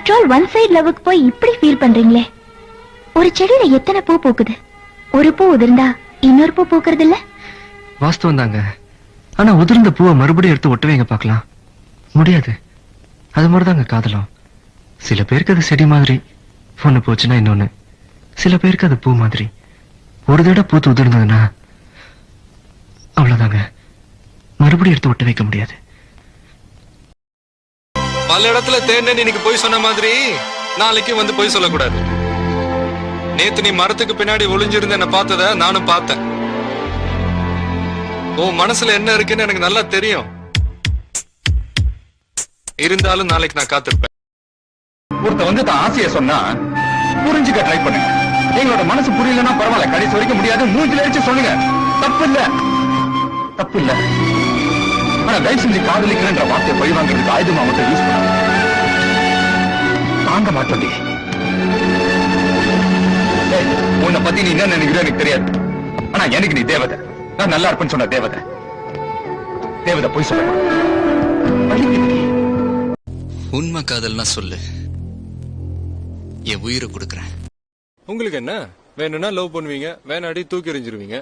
After all one side லவ்வுக்கு போய் இப்படி feel பண்றீங்களே. ஒரு செடியில எத்தனை பூ பூக்குது, ஒரு பூ உதிர்ந்தா இன்னொரு பூ பூக்குறது இல்ல? வாஸ்தவம் தாங்க. ஆனா உதிர்ந்த பூவை மறுபடியும் எடுத்து ஒட்டுவீங்க பார்க்கலாம், முடியாது. அது மாதிரிதாங்க காதலும். சில பேருக்கு அது செடி மாதிரி, ஒண்ணு போச்சுன்னா இன்னொன்னு. சில பேருக்கு அது பூ மாதிரி, ஒரு தடவை பூத்து உதிர்ந்ததுன்னா அவ்வளவுதாங்க, மறுபடியும் எடுத்து ஒட்ட வைக்க முடியாது. பல இடத்துல தேர்ந்தேன் இன்னைக்கு போய் சொன்ன மாதிரி நாளைக்கு வந்து போய் சொல்லக்கூடாது. நேத்து நீ மரத்துக்கு பின்னாடி ஒளிஞ்சிருந்த என்ன பார்த்தத நானும் பார்த்தேன். உன் மனசுல என்ன இருக்குன்னு எனக்கு நல்லா தெரியும். இருந்தாலும் நாளைக்கு நான் காத்திருப்பேன். ஒருத்த வந்து தான் ஆசைய சொன்னா புரிஞ்சுக்க ட்ரை பண்ணுங்க. எங்களோட மனசு புரியலன்னா பரவாயில்ல, கடைசி வரைக்கும் முடியாது, மூஞ்சில அடிச்சு சொல்லுங்க, தப்பு இல்ல, தப்பு இல்ல. ஆனா தயவு செஞ்சு காதலிக்கிறன்ற வார்த்தையை பழி வாங்குறதுக்கு ஆயுதமா மட்டும் யூஸ் பண்ண தாங்க மாட்டோம். உன்னை பத்தி நீ என்ன நினைக்கிற எனக்கு தெரியாது. ஆனா எனக்கு நீ தேவதை. நான் நல்லா இருப்பேன்னு சொன்ன தேவதை. தேவதை போய் சொல்ல உண்மை காதல்னா சொல்லு, என் உயிரை கொடுக்கறேன். உங்களுக்கு என்ன வேணும்னா லவ் பண்ணுவீங்க, வேணாடி தூக்கி எறிஞ்சிருவீங்க.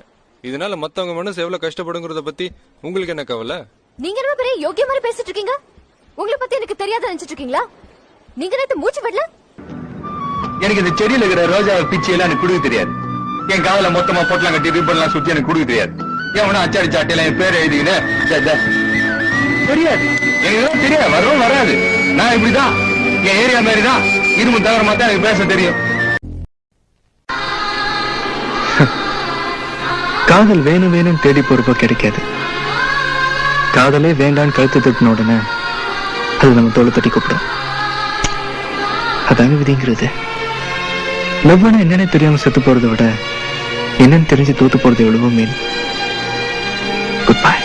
இதனால மத்தவங்க மனசு எவ்வளவு கஷ்டப்படுங்கிறத பத்தி உங்களுக்கு என்ன கவலை? நீங்க ரொம்ப பெரிய யோகிய மாதிரி பேசிட்டு இருக்கீங்க. உங்களை பத்தி எனக்கு தெரியாத நினைச்சிட்டு இருக்கீங்களா? நீங்க நேத்து மூச்சு விடல. எனக்கு இந்த செடியில இருக்கிற ரோஜா பிச்சி எல்லாம் எனக்கு குடுக்க தெரியாது. என் காதல மொத்தமா போட்டலாம் கட்டி ரிப்பன்லாம் சுத்தி எனக்கு குடுக்க தெரியாது. ஏன் அச்சாடி சாட்டியெல்லாம் என் பேர் எழுதிக்கின்னு தெரியாது. எனக்கு தெரியாது, வரும் வராது. நான் இப்படிதான், என் ஏரியா மாதிரிதான், இரும்பு தவிர மாத்தான் எனக்கு பேச தெரியும். காதல் வேணும் வேணும் தேடி பொறுப்ப கிடைக்காது. காதலே வேண்டான்னு கழுத்து தட்டின உடனே அது நம்ம தோலை தட்டி கூப்பிடும். அதாங்க விதிங்கிறது. லவ்னா என்னன்னு தெரியாம செத்து போறதை விட என்னன்னு தெரிஞ்சு தோத்து போறது எவ்வளவோ மேல். Good bye.